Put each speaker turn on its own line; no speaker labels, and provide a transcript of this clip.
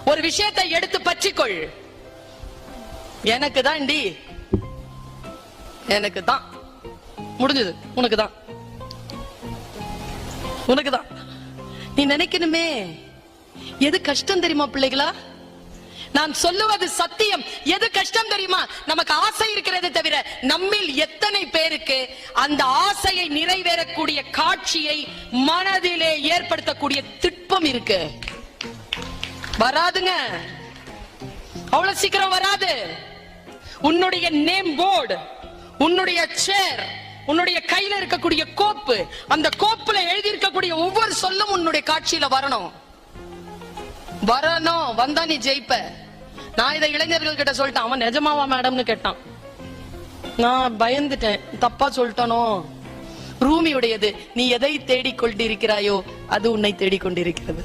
ஒரு விஷயத்தை எடுத்து பற்றிக்கொள். எனக்கு தான் டி, எனக்கு தான் முடிஞ்சது, உனக்கு தான், உனக்கு தான். நீ நினைக்கணுமே. எது கஷ்டம் தெரியுமா பிள்ளைகளா? நான் சொல்லுவது சத்தியம். எது கஷ்டம் தெரியுமா? நமக்கு ஆசை இருக்கிறது தவிர நம்மில் எத்தனை பேருக்கு அந்த ஆசையை நிறைவேறக்கூடிய காட்சியை மனதிலே ஏற்படுத்தக்கூடிய திட்பம் இருக்கு? வராதுங்க, அவ்வளவு சீக்கிரம் வராது. உன்னுடைய நேம் போர்டு, உன்னுடைய சேர், உன்னுடைய கையில இருக்கக்கூடிய கோப்பு, அந்த கோப்புல எழுதி இருக்கக்கூடிய ஒவ்வொரு சொல்லும் உன்னுடைய காட்சியில வரணும். வரணும். வந்தா நீ ஜெயிப்ப. நான் இதை இளைஞர்கள் கிட்ட சொல்லிட்டேன். அவன் நிஜமாவா மேடம்னு கேட்டான். நான் பயந்துட்டேன், தப்பா சொல்லிட்டானோ. ரூமியுடையது, நீ எதை தேடிக்கொண்டிருக்கிறாயோ அது உன்னை தேடிக்கொண்டிருக்கிறது.